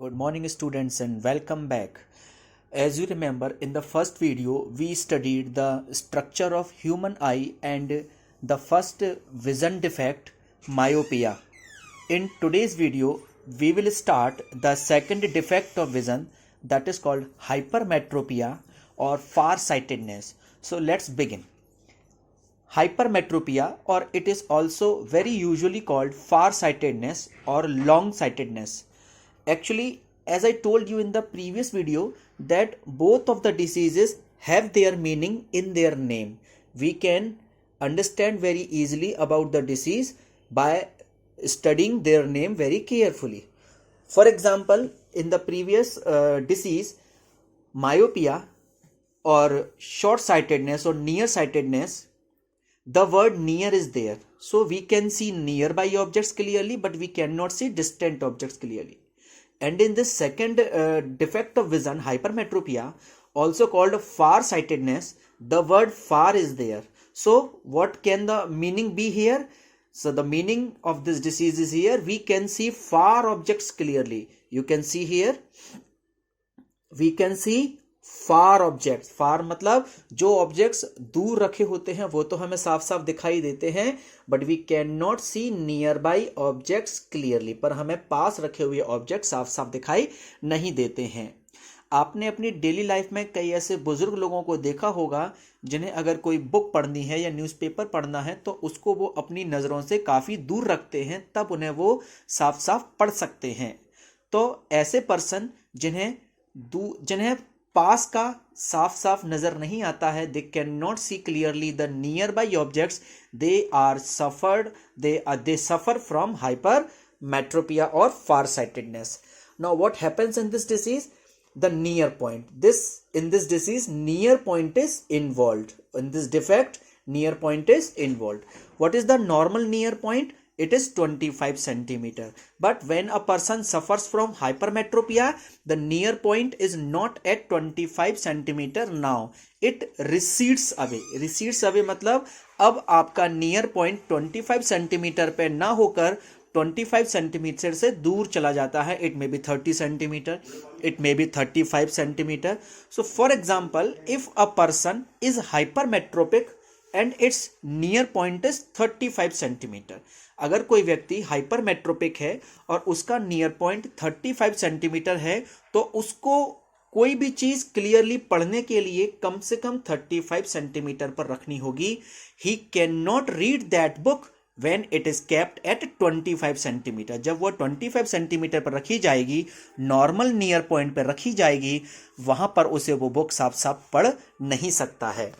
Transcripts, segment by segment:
Good morning students and welcome back. As you remember, in the first video we studied the structure of human eye and the first vision defect, myopia. In today's video we will start the second defect of vision, that is called hypermetropia or farsightedness. So let's begin. Hypermetropia, or it is also very usually called farsightedness or long-sightedness. Actually, as I told you in the previous video, that both of the diseases have their meaning in their name. We can understand very easily about the disease by studying their name very carefully. For example, in the previous disease, myopia or short-sightedness or nearsightedness, the word near is there. So we can see nearby objects clearly, but we cannot see distant objects clearly. And in this second defect of vision, hypermetropia, also called farsightedness, the word far is there. So what can the meaning be here? So the meaning of this disease is here, we can see far objects clearly. You can see here, we can see far objects. Far मतलब जो objects दूर रखे होते हैं वो तो हमें साफ साफ दिखाई देते हैं, but we can not see nearby objects clearly. पर हमें पास रखे हुए ऑब्जेक्ट साफ साफ दिखाई नहीं देते हैं. आपने अपनी डेली लाइफ में कई ऐसे बुजुर्ग लोगों को देखा होगा जिन्हें अगर कोई बुक पढ़नी है या न्यूज़पेपर पढ़ना है तो उसको वो अपनी नज़रों से काफ़ी दूर रखते हैं, तब उन्हें वो साफ साफ पढ़ सकते हैं. तो ऐसे पर्सन जिन्हें पास का साफ साफ नजर नहीं आता है, they can not see clearly the nearby objects, they suffer from hypermetropia or farsightedness. Now what happens in this disease? The near point. In this disease, near point is involved. In this defect, near point is involved. What is the normal near point? It is 25 centimeter. But when a person suffers from hypermetropia, the near point is not at 25 centimeter now. It recedes away. Recedes away मतलब अब आपका near point 25 centimeter पे ना होकर 25 centimeter से दूर चला जाता है. It may be 30 centimeter. It may be 35 centimeter. So for example, if a person is hypermetropic and its near point is 35 centimeter. अगर कोई व्यक्ति हाइपरमेट्रोपिक है और उसका नियर पॉइंट 35 सेंटीमीटर है तो उसको कोई भी चीज क्लियरली पढ़ने के लिए कम से कम 35 सेंटीमीटर पर रखनी होगी. ही can not read that book when it is kept at 25 centimetre. जब वो 25 सेंटीमीटर पर रखी जाएगी, नॉर्मल नियर पॉइंट पर रखी जाएगी, वहां पर उसे वो बुक साफ साफ पढ़ नहीं सकता है.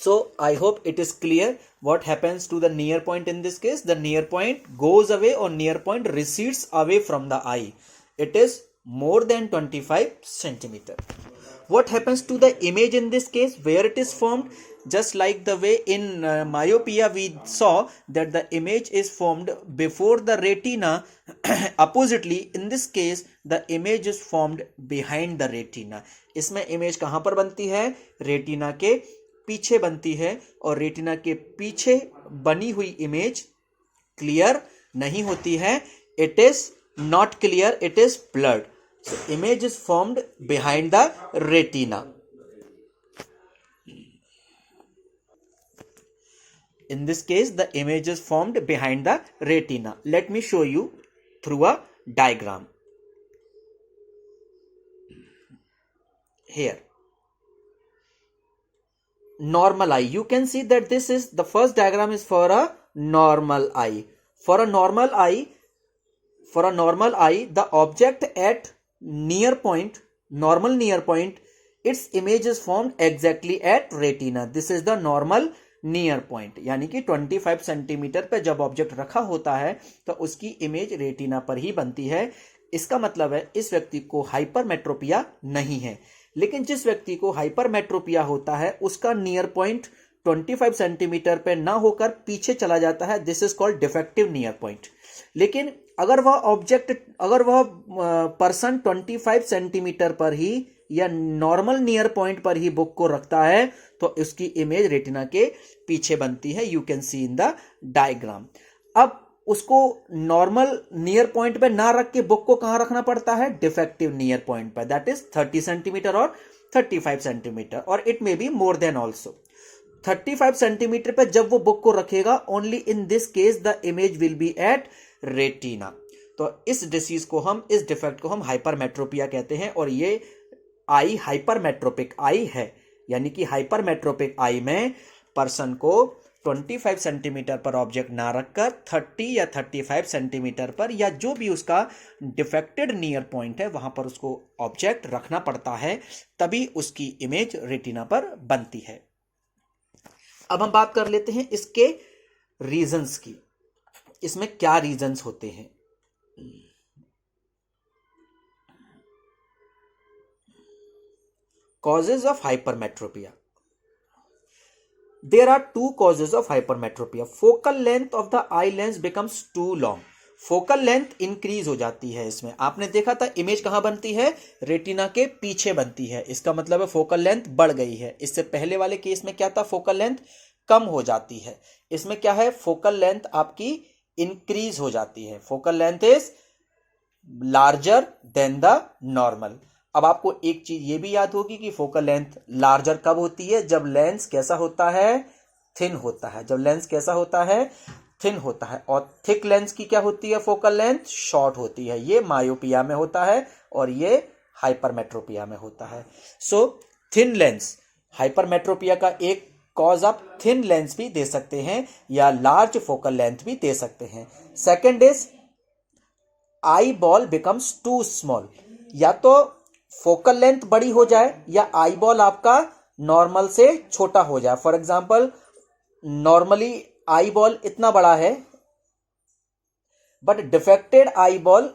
So I hope it is clear what happens to the near point in this case. The near point goes away or near point recedes away from the eye. It is more than 25 centimeter. What happens to the image in this case? Where it is formed? Just like the way in myopia we saw that the image is formed before the retina. Oppositely, in this case the image is formed behind the retina. इसमें image कहाँ पर बनती है? Retina के पीछे बनती है, और रेटिना के पीछे बनी हुई इमेज क्लियर नहीं होती है. It is not clear, it is blurred. So image is formed behind the retina. In this case, the image is formed behind the retina. Let me show you through a diagram. Here. Normal eye. You can see that this is the first diagram is for a normal eye. For a normal eye, the object at near point, normal near point, its image is formed exactly at retina. This is the normal near point. यानी कि 25 centimetre पे जब object रखा होता है तो उसकी image retina पर ही बनती है. इसका मतलब है इस व्यक्ति को हाइपरमेट्रोपिया नहीं है. लेकिन जिस व्यक्ति को हाइपरमेट्रोपिया होता है उसका नियर पॉइंट 25 सेंटीमीटर पे ना होकर पीछे चला जाता है. This is called defective near point. लेकिन अगर वह पर्सन 25 सेंटीमीटर पर ही या नॉर्मल नियर पॉइंट पर ही बुक को रखता है तो उसकी इमेज रेटिना के पीछे बनती है. You can C in the diagram. अब उसको नॉर्मल नियर पॉइंट पे ना रख के बुक को कहां रखना पड़ता है, डिफेक्टिव नियर पॉइंट पर, दैट इज 30 सेंटीमीटर और 35 सेंटीमीटर, और it may be more than also. 35 centimetre पे जब वो बुक को रखेगा, only in this case the image will be at retina. तो इस डिसीज को हम, इस डिफेक्ट को हम हाइपरमेट्रोपिया कहते हैं। और ये आई हाइपरमेट्रोपिक आई है, यानी कि हाइपरमेट्रोपिक आई में पर्सन को 25 सेंटीमीटर पर ऑब्जेक्ट ना रखकर 30 या 35 सेंटीमीटर पर, या जो भी उसका डिफेक्टेड नियर पॉइंट है वहां पर उसको ऑब्जेक्ट रखना पड़ता है, तभी उसकी इमेज रेटिना पर बनती है। अब हम बात कर लेते हैं इसके रीजंस की, इसमें क्या रीजंस होते हैं। Causes of hypermetropia, there are two causes of hypermetropia. Focal length of the eye lens becomes too long. Focal length increase हो जाती है। इसमें आपने देखा था इमेज कहां बनती है, रेटिना के पीछे बनती है, इसका मतलब है फोकल लेंथ बढ़ गई है। इससे पहले वाले केस में क्या था, फोकल लेंथ कम हो जाती है। इसमें क्या है, फोकल लेंथ आपकी इंक्रीज हो जाती है, focal length is larger than the normal. अब आपको एक चीज ये भी याद होगी कि फोकल लेंथ लार्जर कब होती है, जब लेंस कैसा होता है, थिन होता है। जब लेंस कैसा होता है, थिन होता है। और थिक लेंस की क्या होती है, फोकल लेंथ शॉर्ट होती है। ये मायोपिया में होता है और ये हाइपरमेट्रोपिया में होता है। सो थिन लेंस, हाइपरमेट्रोपिया का एक कॉज आप थिन लेंस भी दे सकते हैं या लार्ज फोकल लेंथ भी दे सकते हैं। Second is eyeball becomes too small, या तो फोकल लेंथ बड़ी हो जाए या आई बॉल आपका नॉर्मल से छोटा हो जाए। For example, normally eye ball इतना बड़ा है बट डिफेक्टेड आई बॉल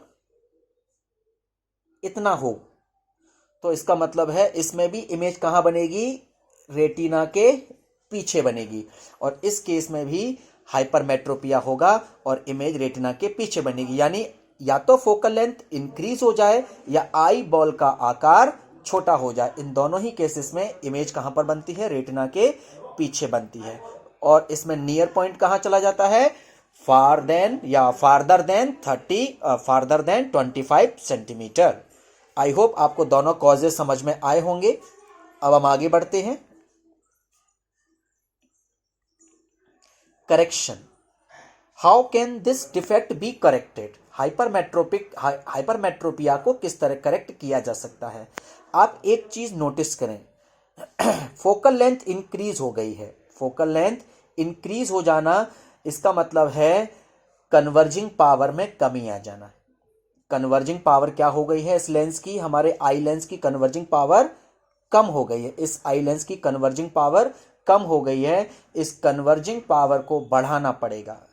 इतना हो, तो इसका मतलब है इसमें भी इमेज कहां बनेगी, रेटिना के पीछे बनेगी। और इस केस में भी हाइपरमेट्रोपिया होगा और इमेज रेटिना के पीछे बनेगी। यानी या तो फोकल लेंथ इंक्रीज हो जाए या आई बॉल का आकार छोटा हो जाए। इन दोनों ही केसेस में इमेज कहां पर बनती है, रेटिना के पीछे बनती है। और इसमें नियर पॉइंट कहां चला जाता है, फार देन या farther than 25 centimetre. I hope आपको दोनों कॉजेज समझ में आए होंगे। अब हम आगे बढ़ते हैं। Correction, how can this defect be corrected. Hypermetropia को किस तरह करेक्ट किया जा सकता है। आप एक चीज नोटिस करें, फोकल लेंथ इंक्रीज हो गई है। फोकल लेंथ इंक्रीज हो जाना इसका मतलब है कन्वर्जिंग पावर में कमी आ जाना। कन्वर्जिंग पावर क्या हो गई है इस लेंस की, हमारे आई लेंस की कन्वर्जिंग पावर कम हो गई है। इस आई लेंस की कन्वर्जिंग पावर कम हो गई है। इस कन्वर्जिंग पावर को बढ़ाना पड़ेगा,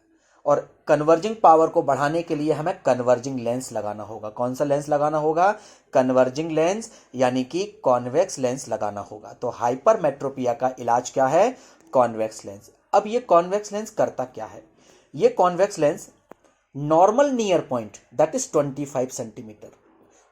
और कन्वर्जिंग पावर को बढ़ाने के लिए हमें कन्वर्जिंग लेंस लगाना होगा। कौन सा लेंस लगाना होगा, कन्वर्जिंग लेंस, यानी कि कॉन्वेक्स लेंस लगाना होगा। तो हाइपरमेट्रोपिया का इलाज क्या है, कॉन्वेक्स लेंस। अब ये कॉन्वेक्स लेंस करता क्या है, ये convex lens normal near point that is 25 centimetre,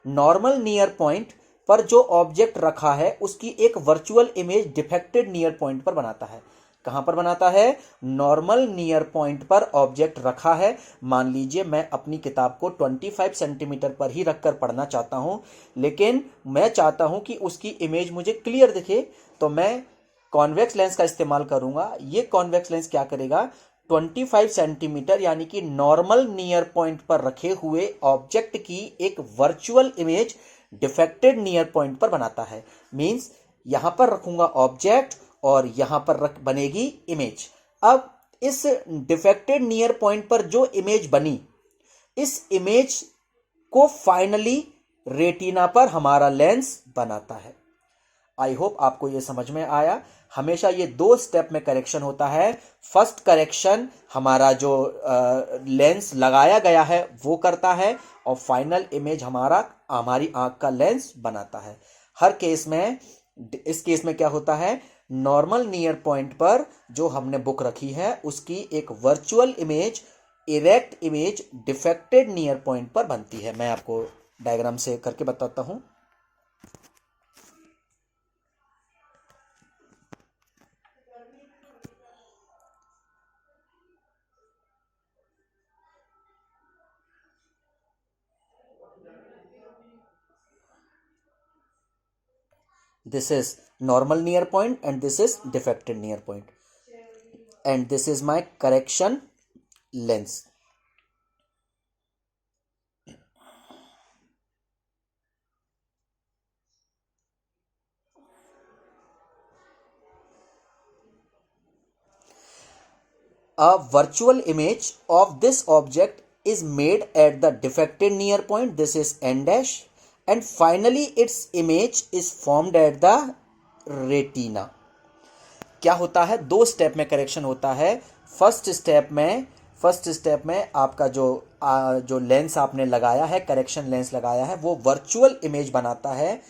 normal near point पर जो ऑब्जेक्ट रखा है उसकी एक virtual image defected near point पर बनाता है। कहां पर बनाता है, नॉर्मल नियर पॉइंट पर ऑब्जेक्ट रखा है। मान लीजिए मैं अपनी किताब को 25 सेंटीमीटर पर ही रखकर पढ़ना चाहता हूं, लेकिन मैं चाहता हूं कि उसकी इमेज मुझे क्लियर दिखे, तो मैं कॉन्वेक्स लेंस का इस्तेमाल करूंगा। ये कॉन्वेक्स लेंस क्या करेगा, 25 सेंटीमीटर यानी कि नॉर्मल नियर पॉइंट पर रखे हुए ऑब्जेक्ट की एक virtual image defected near point पर बनाता है। मींस यहां पर रखूंगा ऑब्जेक्ट और यहां पर बनेगी इमेज। अब इस डिफेक्टेड नियर पॉइंट पर जो इमेज बनी, इस इमेज को फाइनली रेटिना पर हमारा लेंस बनाता है। आई होप आपको यह समझ में आया। हमेशा ये दो स्टेप में करेक्शन होता है। फर्स्ट करेक्शन हमारा जो लेंस लगाया गया है वो करता है, और फाइनल इमेज हमारी आंख का लेंस बनाता है। हर केस में, इस केस में क्या होता है, नॉर्मल नियर पॉइंट पर जो हमने बुक रखी है उसकी एक virtual image, erect image defected near point पर बनती है। मैं आपको डायग्राम से करके बताता हूं। this is normal near point and this is defected near point, and this is my correction lens. A virtual image of this object is made at the defected near point, this is n dash, and finally its image is formed at the retina. क्या होता है, दो step में correction होता है. First step में आपका जो लेंस आपने लगाया है, करेक्शन लेंस लगाया है, वो वर्चुअल इमेज बनाता है.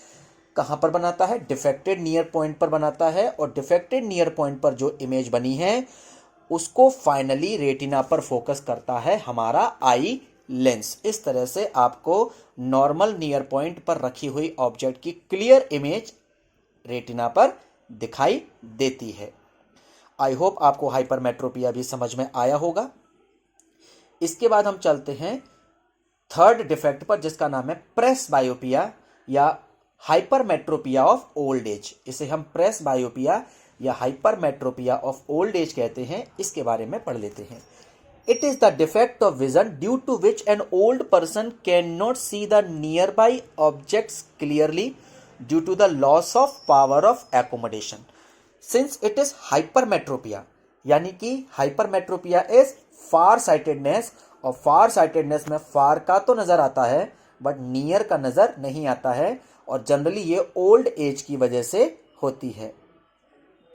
कहाँ पर बनाता है, डिफेक्टेड नियर पॉइंट पर बनाता है, और डिफेक्टेड नियर पॉइंट पर जो इमेज बनी है उसको फाइनली रेटिना पर फोकस करता है हमारा आई लेंस. इस तरह से आपको नॉर्मल नियर पॉइंट पर रखी हुई ऑब्जेक्ट की क्लियर इमेज रेटिना पर दिखाई देती है. आई होप आपको हाइपरमेट्रोपिया भी समझ में आया होगा. इसके बाद हम चलते हैं थर्ड डिफेक्ट पर, जिसका नाम है प्रेस बायोपिया या हाइपरमेट्रोपिया ऑफ ओल्ड एज. इसे हम प्रेस बायोपिया या हाइपरमेट्रोपिया ऑफ ओल्ड एज कहते हैं. इसके बारे में पढ़ लेते हैं. It is the defect of vision due to which an old person can not see the nearby objects clearly due to the loss of power of accommodation. Since it is hypermetropia, यानी कि hypermetropia is far sightedness, और फार sightedness में फार का तो नजर आता है but near का नजर नहीं आता है, और जनरली ये ओल्ड एज की वजह से होती है.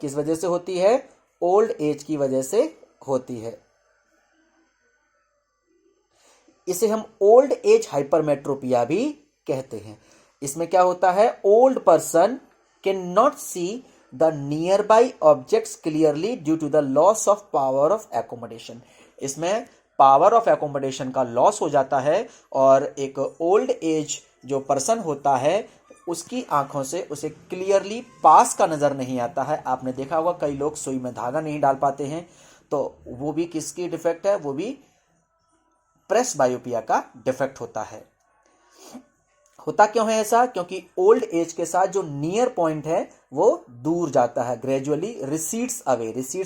किस वजह से होती है, ओल्ड एज की वजह से होती है. इसे हम ओल्ड एज हाइपरमेट्रोपिया भी कहते हैं. इसमें क्या होता है, old person can not see the nearby objects clearly due to the loss of power of accommodation. इसमें पावर ऑफ एकोमोडेशन का लॉस हो जाता है, और एक ओल्ड एज जो पर्सन होता है उसकी आंखों से उसे क्लियरली पास का नजर नहीं आता है. आपने देखा होगा कई लोग सुई में धागा नहीं डाल पाते हैं, तो वो भी किसकी डिफेक्ट है, वो भी प्रेस बायोपिया का डिफेक्ट होता है. होता क्यों है ऐसा, क्योंकि ओल्ड एज के साथ जो नियर पॉइंट है वो दूर जाता है, ग्रेजुअली रिसीड्स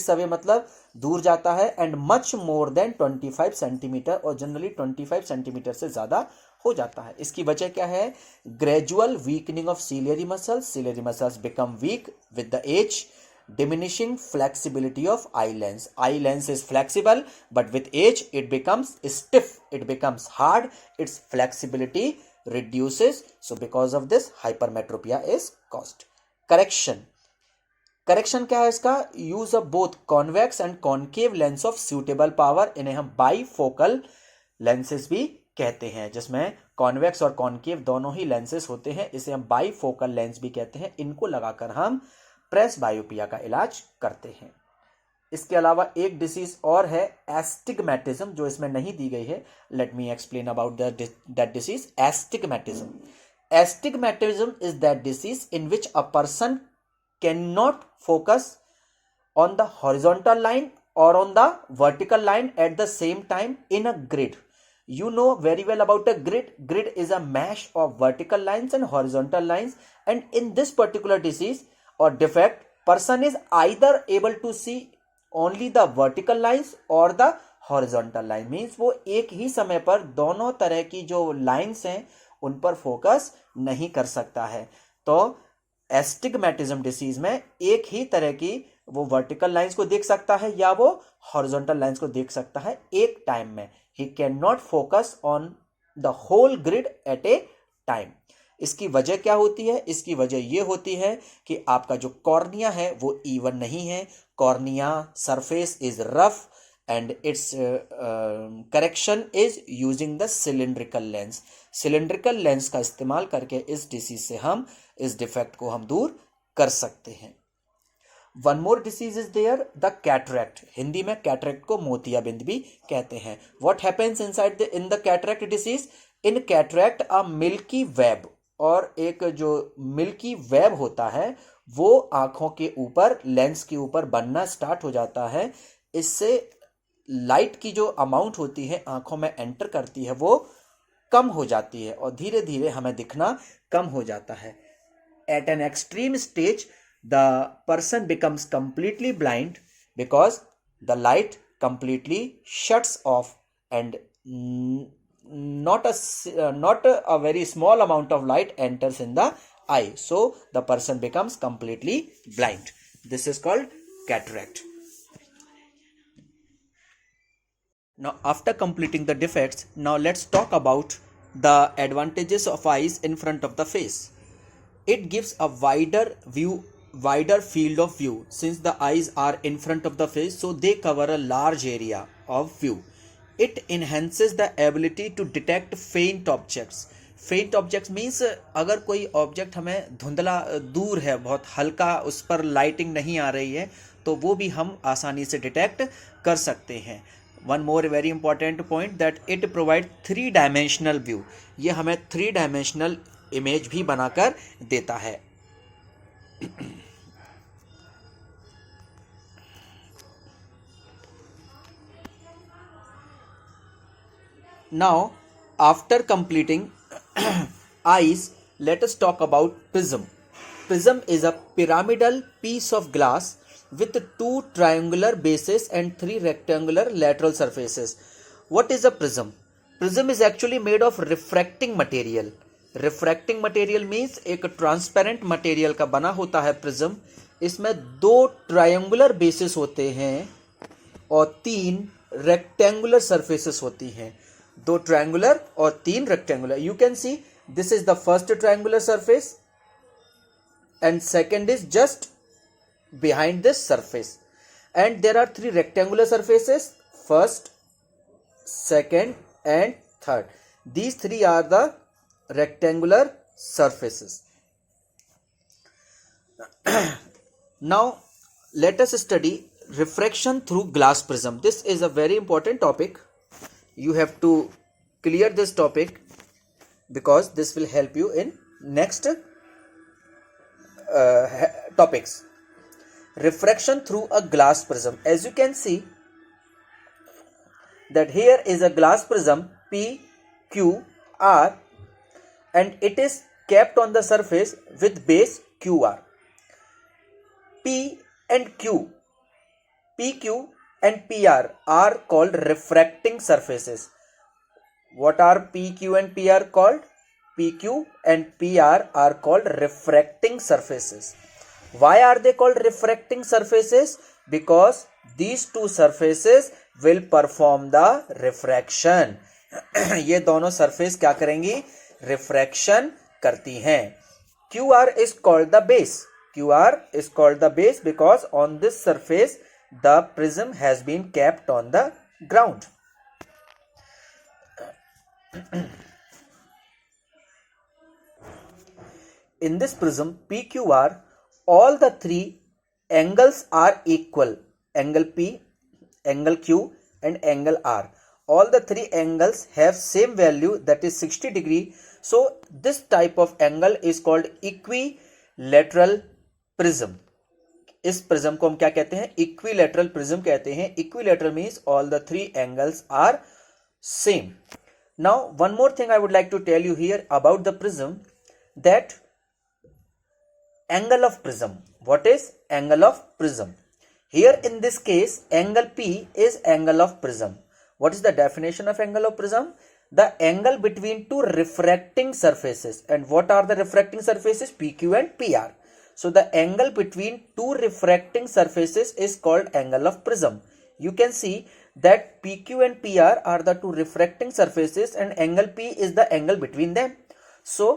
अवे मतलब दूर जाता है, and much more than 25 centimetre, और जनरली 25 सेंटीमीटर से ज्यादा हो जाता है. इसकी वजह क्या है, gradual weakening of ciliary muscles become weak with the age, diminishing flexibility of eye lens. Eye lens is flexible, but with age it becomes stiff, it becomes hard, its flexibility reduces. So because of this hypermetropia is caused. Correction क्या है इसका, use of both convex and concave lens of suitable power. इन्हें हम bifocal lenses भी कहते हैं, जिसमें convex और कॉन्केव दोनों ही लेंसेस होते हैं. इसे हम बाइफोकल लेंस भी कहते हैं. इनको लगाकर हम प्रेस बायोपिया का इलाज करते हैं. इसके अलावा एक डिसीज और है एस्टिग्मेटिज्म, जो इसमें नहीं दी गई है. Let me explain about that disease. Astigmatism is that disease in which a person can not focus on the horizontal line और on the vertical line at the same time in a grid. You know very well about a grid. Grid is a mesh of vertical lines and horizontal lines, and in this particular disease or defect, person is either able to see only the vertical lines or the horizontal line. Means वो एक ही समय पर दोनों तरह की जो lines हैं उन पर फोकस नहीं कर सकता है. तो एस्टिग्मेटिज्म डिसीज में एक ही तरह की वो वर्टिकल लाइंस को देख सकता है या वो हॉरिजॉन्टल लाइंस को देख सकता है एक टाइम में. He can not focus on the whole grid at a time. इसकी वजह क्या होती है? इसकी वजह ये होती है कि आपका जो कॉर्निया है वो इवन नहीं है. Cornea surface is rough and it's correction is using the cylindrical lens. Cylindrical lens का इस्तेमाल करके इस डिसीज से हम इस डिफेक्ट को हम दूर कर सकते हैं. One more disease is there, the cataract. Hindi में कैटरैक्ट को मोतियाबिंद भी कहते हैं. What happens inside in the cataract disease? In cataract a milky web, और एक जो मिल्की वेब होता है वो आंखों के ऊपर, लेंस के ऊपर बनना स्टार्ट हो जाता है. इससे लाइट की जो अमाउंट होती है आंखों में एंटर करती है वो कम हो जाती है और धीरे धीरे हमें दिखना कम हो जाता है. at an extreme stage the person becomes completely blind because the light completely shuts off and not a very small amount of light enters in the eye, so the person becomes completely blind. This is called cataract. Now after completing the defects, now let's talk about the advantages of eyes in front of the face. It gives a wider field of view. Since the eyes are in front of the face, so they cover a large area of view. It enhances the ability to detect faint objects. फेंट objects means अगर कोई object हमें धुंधला दूर है, बहुत हल्का, उस पर लाइटिंग नहीं आ रही है, तो वो भी हम आसानी से डिटेक्ट कर सकते हैं. One more very important point that it provide 3 dimensional view. ये हमें 3 डायमेंशनल इमेज भी बनाकर देता है. Now after completing eyes, let us talk about prism. Prism is a pyramidal piece of glass with 2 triangular bases and 3 rectangular lateral surfaces. What is a prism? Prism is actually made of refracting material. Refracting material means एक transparent material का बना होता है prism. इसमें 2 triangular bases होते हैं और 3 rectangular surfaces होती हैं. 2 triangular और 3 rectangular. You can see this is the first triangular surface and second is just behind this surface, and there are 3 rectangular surfaces, first, second and third. These 3 are the rectangular surfaces. Now let us study refraction through glass prism. This is a very important topic. You have to clear this topic because this will help you in next topics. Refraction through a glass prism. As you can see that here is a glass prism PQR and it is kept on the surface with base QR. P and Q, PQ and PR are called refracting surfaces. What are PQ and PR called? PQ and PR are called refracting surfaces. Why are they called refracting surfaces? Because these 2 surfaces will perform the refraction. ये दोनों surface क्या करेंगी? Refraction करती हैं. QR is called the base. QR is called the base because on this surface the prism has been kept on the ground. In this prism PQR, all the 3 angles are equal. Angle P, angle Q and angle R. All the 3 angles have same value, that is 60 degree. So this type of angle is called equilateral prism. इस prism को हम क्या कहते हैं? Equilateral prism कहते हैं. Equilateral means all the 3 angles are same. Now one more thing I would like to tell you here about the prism, that angle of prism. What is angle of prism? Here in this case angle P is angle of prism. What is the definition of angle of prism? The angle between 2 refracting surfaces. And what are the refracting surfaces? PQ and PR. So the angle between 2 refracting surfaces is called angle of prism. You can see that PQ and PR are the 2 refracting surfaces and angle P is the angle between them. So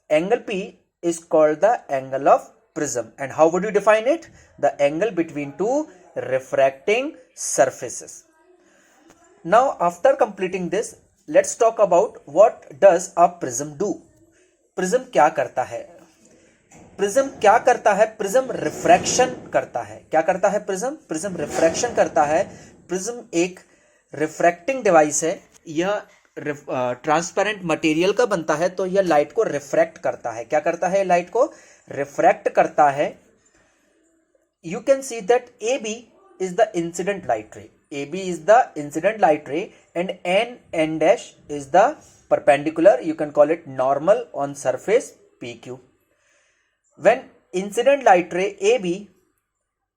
angle P is called the angle of prism. And how would you define it? The angle between 2 refracting surfaces. Now after completing this, let's talk about what does a prism do. Prism क्या करता है? Prism क्या करता है? Prism refraction करता है. क्या करता है prism? Prism refraction करता है. Prism एक refracting device है. यह ट्रांसपेरेंट मटेरियल का बनता है, तो यह लाइट को रिफ्रैक्ट करता है. क्या करता है? लाइट को रिफ्रैक्ट करता है. You can see that A B is the incident light ray. A B is the incident light ray and N dash is the perpendicular. You can call it normal on surface P Q. when incident light ray AB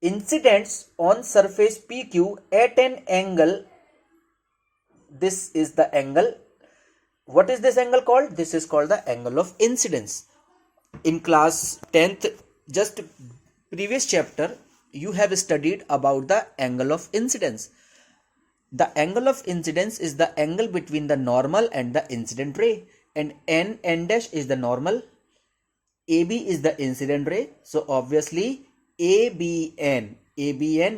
incidents on surface PQ at an angle, this is the angle. What is this angle called? This is called the angle of incidence. In class 10th, just previous chapter, you have studied about the angle of incidence. The angle of incidence is the angle between the normal and the incident ray, and n dash is the normal, AB is the incident ray, so obviously ABN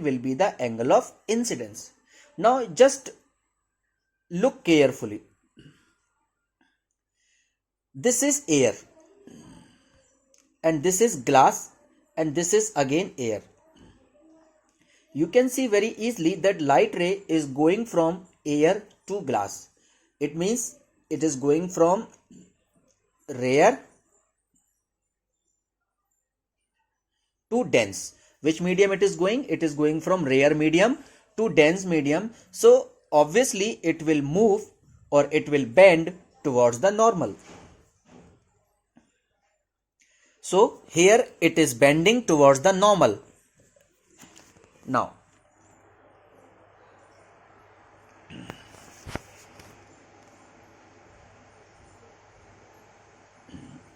will be the angle of incidence. Now just look carefully. This is air, and this is glass, and this is again air. You can see very easily that light ray is going from air to glass. It means it is going from rare to dense. Which medium it is going? It is going from rare medium to dense medium. So obviously it will move or it will bend towards the normal. So here it is bending towards the normal. Now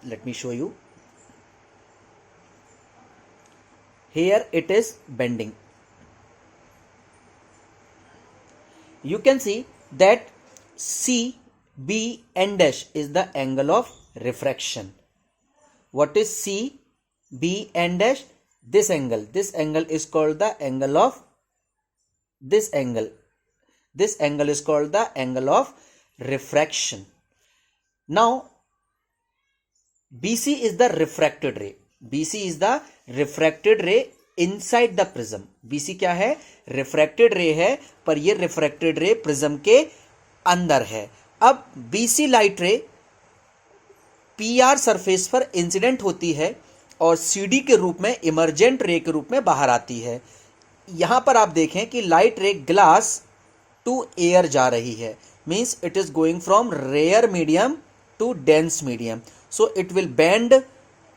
let me show you. Here it is bending. You can see that C, B, N dash is the angle of refraction. What is C, B, N dash? This angle. This angle is called the angle of this angle. This angle is called the angle of refraction. Now BC is the refracted ray. BC is the refracted ray inside the prism. BC क्या है? refracted ray है, पर ये refracted ray prism के अंदर है. अब BC light ray PR surface पर इंसिडेंट होती है और CD के रूप में इमरजेंट रे के रूप में बाहर आती है. यहां पर आप देखें कि लाइट रे ग्लास टू एयर जा रही है, means it is going from rare medium to dense medium. So it will bend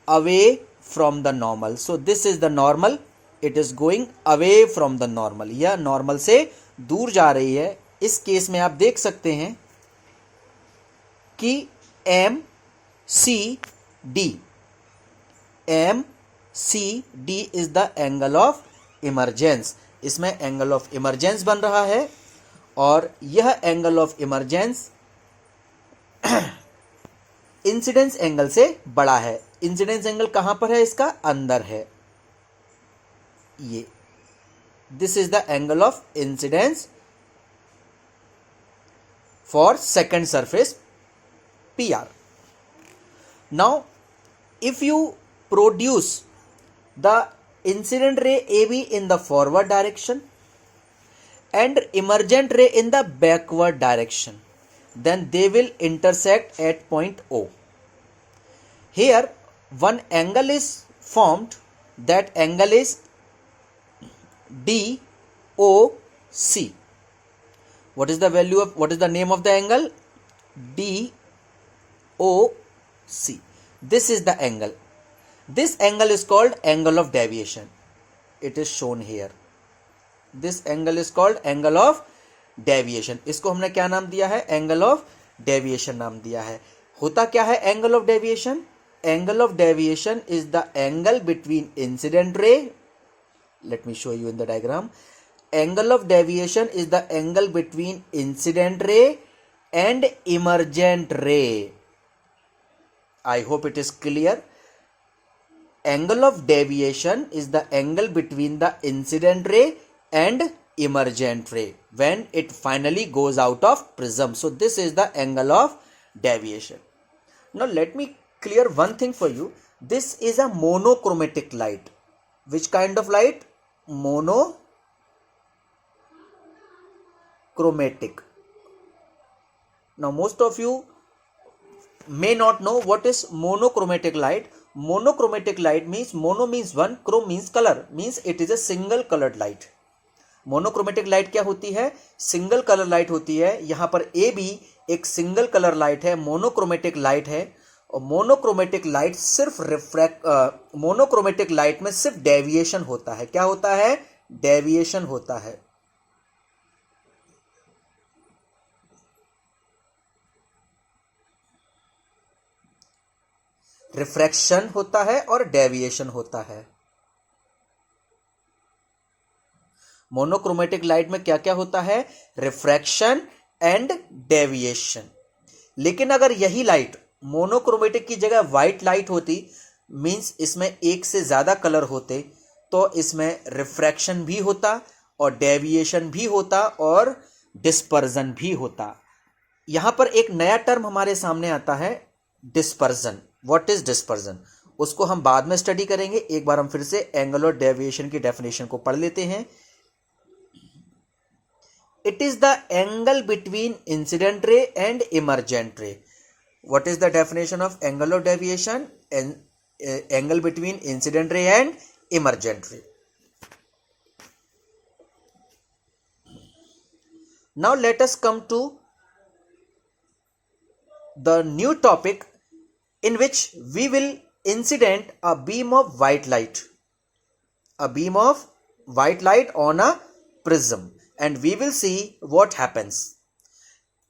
away from the normal. So this is the normal. It is going away from the normal. यह normal से दूर जा रही है. इस case में आप देख सकते हैं कि MCD is the angle of emergence. इसमें एंगल ऑफ इमरजेंस बन रहा है और यह angle of emergence incidence angle से बड़ा है. इंसिडेंस एंगल कहां पर है? इसका अंदर है. ये this is the angle of incidence for second surface PR. Now if you produce the incident ray AB in the forward direction and emergent ray in the backward direction, then they will intersect at point O. Here one angle is formed. That angle is DOC. What is the name of the angle? DOC. This is the angle. This angle is called angle of deviation. It is shown here. This angle is called angle of deviation. इसको हमने क्या नाम दिया है? Angle of deviation नाम दिया है. होता क्या है angle of deviation? Angle of deviation is the angle between incident ray. Let me show you in the diagram. Angle of deviation is the angle between incident ray and emergent ray. I hope it is clear. Angle of deviation is the angle between the incident ray and emergent ray when it finally goes out of prism. So this is the angle of deviation. Now let me clear one thing for you. This is a monochromatic light. Which kind of light? Monochromatic. Now most of you may not know what is monochromatic light. Monochromatic light means mono means one, chrome means color, means it is a single colored light. Monochromatic light क्या होती है? Single colour light होती है. यहां पर AB एक single colour light है, monochromatic light है. और मोनोक्रोमेटिक लाइट सिर्फ मोनोक्रोमेटिक लाइट में सिर्फ डेविएशन होता है. क्या होता है? डेविएशन होता है. रिफ्रैक्शन होता है और डेविएशन होता है. मोनोक्रोमेटिक लाइट में क्या क्या होता है? Refraction and deviation. लेकिन अगर यही लाइट मोनोक्रोमेटिक की जगह व्हाइट लाइट होती, मींस इसमें एक से ज्यादा कलर होते, तो इसमें रिफ्रैक्शन भी होता और डेविएशन भी होता और डिस्पर्जन भी होता. यहां पर एक नया टर्म हमारे सामने आता है, डिस्पर्जन. What is dispersion? उसको हम बाद में स्टडी करेंगे. एक बार हम फिर से एंगल और डेविएशन की डेफिनेशन को पढ़ लेते हैं. It is the angle between incident ray and emergent ray. What is the definition of angle of deviation? Angle between incident ray and emergent ray. Now let us come to the new topic in which we will incident a beam of white light. A beam of white light on a prism. And we will see what happens.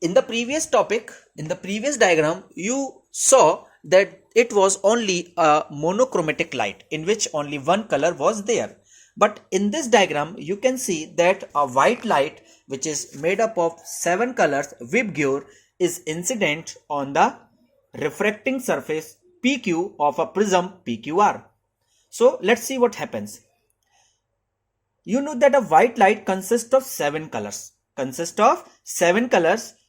In the previous topic, in the previous diagram, you saw that it was only a monochromatic light in which only one color was there. But in this diagram, you can see that a white light which is made up of 7 colors, Vibgyor, is incident on the refracting surface PQ of a prism PQR. So let's see what happens. You know that a white light consists of 7 colors.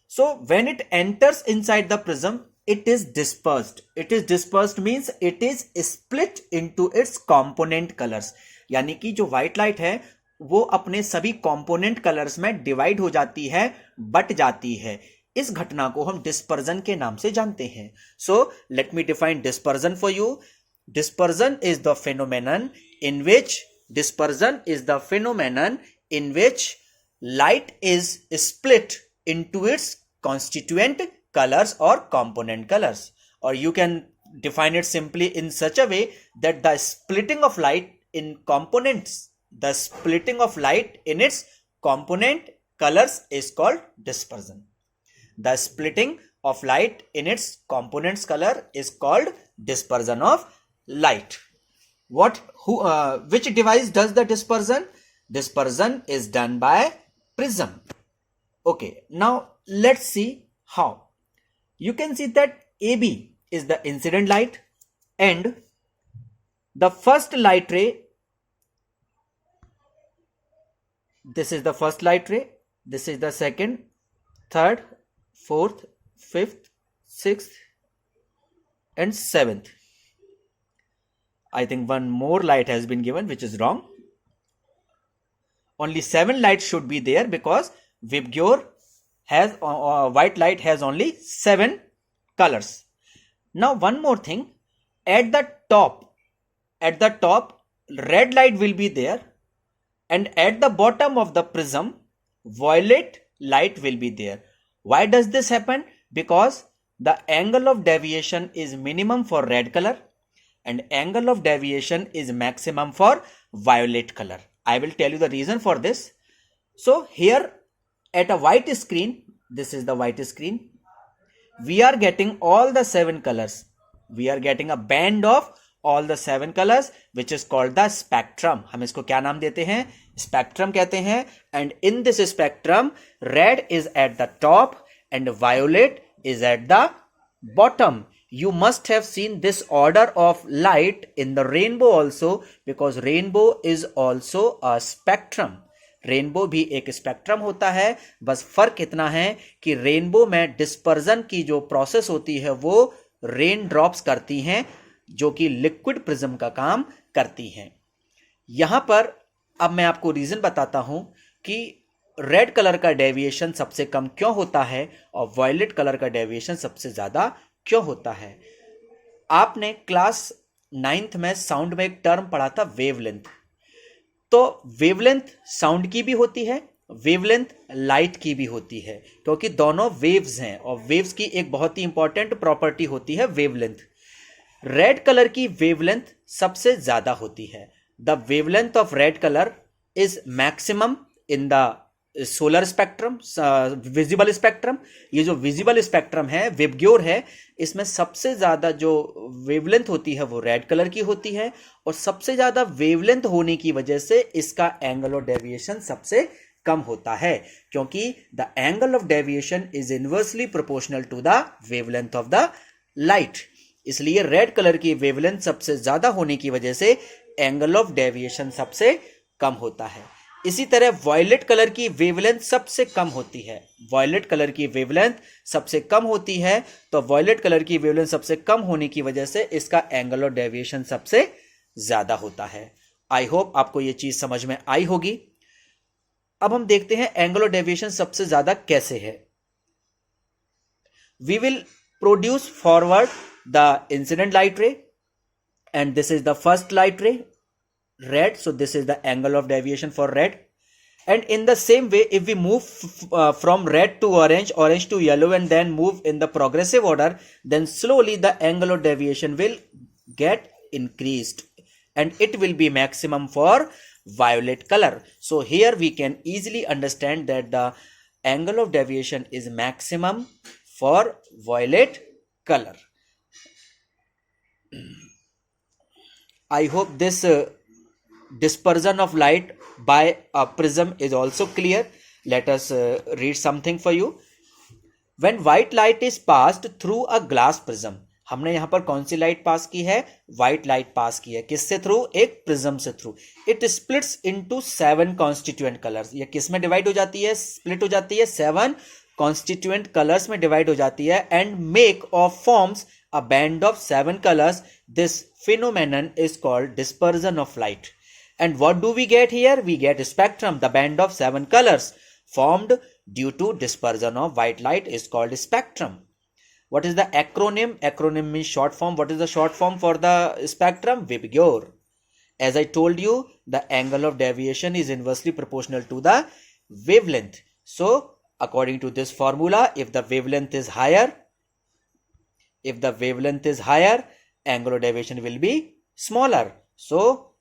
So when it enters inside the prism, it is dispersed. It is dispersed means it is split into its component colors. यानी कि जो white light है वो अपने सभी component colors में divide हो जाती है, बट जाती है. इस घटना को हम dispersion के नाम से जानते हैं. So let me define dispersion for you. Dispersion is the phenomenon in which light is split into its constituent colors or component colors. Or you can define it simply in such a way that the splitting of light in its component colors is called dispersion. The splitting of light in its components color is called dispersion of light. Which device does the dispersion? Dispersion is done by prism. Okay, now let's see how. You can see that AB is the incident light and the first light ray, this is the first light ray, this is the second, third, fourth, fifth, sixth and seventh. I think one more light has been given, which is wrong. Only 7 lights should be there because Vibgyor has white light has only 7 colors. Now one more thing, at the top red light will be there, and at the bottom of the prism violet light will be there. Why does this happen? Because the angle of deviation is minimum for red color and angle of deviation is maximum for violet color. I will tell you the reason for this. So here at a white screen, this is the white screen, we are getting all the 7 colors. We are getting a band of all the 7 colors which is called the spectrum. हम इसको क्या नाम देते हैं? Spectrum कहते हैं. And in this spectrum, red is at the top and violet is at the bottom. You must have seen this order of light in the rainbow also, because rainbow is also a spectrum. Rainbow भी एक spectrum होता है. बस फर्क इतना है कि rainbow में डिस्पर्जन की जो प्रोसेस होती है वो रेन ड्रॉप्स करती हैं, जो कि लिक्विड प्रिज्म का काम करती हैं. यहां पर अब मैं आपको रीजन बताता हूं कि रेड कलर का डेविएशन सबसे कम क्यों होता है और वायलेट कलर का डेविएशन सबसे ज्यादा क्यों होता है. आपने क्लास 9th में साउंड में एक टर्म पढ़ा था, वेवलेंथ. तो वेवलेंथ साउंड की भी होती है, वेवलेंथ लाइट की भी होती है, क्योंकि दोनों वेव्स हैं और वेव्स की एक बहुत ही इंपॉर्टेंट प्रॉपर्टी होती है वेवलेंथ। रेड कलर की वेवलेंथ सबसे ज्यादा होती है। The wavelength of red colour is maximum in the solar spectrum, visible spectrum. ये जो विजिबल स्पेक्ट्रम है, विबग्योर है, इसमें सबसे ज्यादा जो वेवलेंथ होती है वो रेड कलर की होती है, और सबसे ज्यादा वेवलेंथ होने की वजह से इसका एंगल ऑफ डेविएशन सबसे कम होता है, क्योंकि the angle of deviation is inversely proportional to the wavelength of the light. इसलिए रेड कलर की वेवलेंथ सबसे ज्यादा होने की वजह से एंगल ऑफ डेविएशन सबसे कम होता है। इसी तरह वॉयलेट कलर की वेवलेंथ सबसे कम होती है। वॉयलेट कलर की वेवलेंथ सबसे कम होती है, तो वॉयलेट कलर की वेवलेंथ सबसे कम होने की वजह से इसका एंगल ऑफ डेविएशन सबसे ज्यादा होता है। आई होप आपको यह चीज समझ में आई होगी। अब हम देखते हैं एंगल ऑफ डेविएशन सबसे ज्यादा कैसे है। We will produce forward the incident light ray, and this is the first light ray, red, so this is the angle of deviation for red. And in the same way, if we move from red to orange, orange to yellow, and then move in the progressive order, then slowly the angle of deviation will get increased and it will be maximum for violet color. So here we can easily understand that the angle of deviation is maximum for violet color. I hope this dispersion of light by a prism is also clear. Let us read something for you. When white light is passed through a glass prism, हमने यहाँ पर कौन सी light pass की है? White light pass की है। किससे through? एक प्रिज्म से through. It splits into 7 constituent colours. ये किस में डिवाइड हो जाती है? स्प्लिट हो जाती है 7 कॉन्स्टिट्यूएंट कलर्स में डिवाइड हो जाती है, एंड मेक और forms a band of 7 colors. This phenomenon is called dispersion of light. And what do we get here? We get spectrum. The band of 7 colors formed due to dispersion of white light is called spectrum. What is the acronym? Acronym means short form. What is the short form for the spectrum? WIBGYOR. As I told you, the angle of deviation is inversely proportional to the wavelength. So according to this formula, if the wavelength is higher, angle of deviation will be smaller. So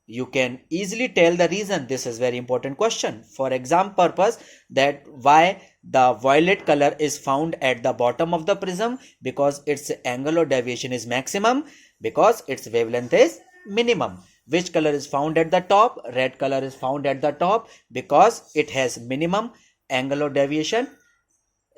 you can easily tell the reason. This is very important question for exam purpose, that why the violet color is found at the bottom of the prism, because its angle of deviation is maximum, because its wavelength is minimum. Which color is found at the top? Red color is found at the top because it has minimum angle of deviation.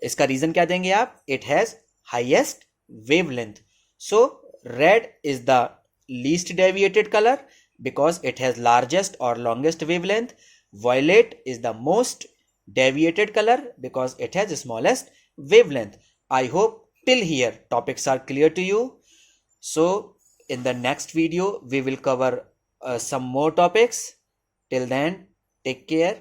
इसका reason क्या देंगे आप? It has highest wavelength. So red is the least deviated color because it has largest or longest wavelength. Violet is the most deviated color because it has the smallest wavelength. I hope till here topics are clear to you. So in the next video we will cover some more topics. Till then, take care.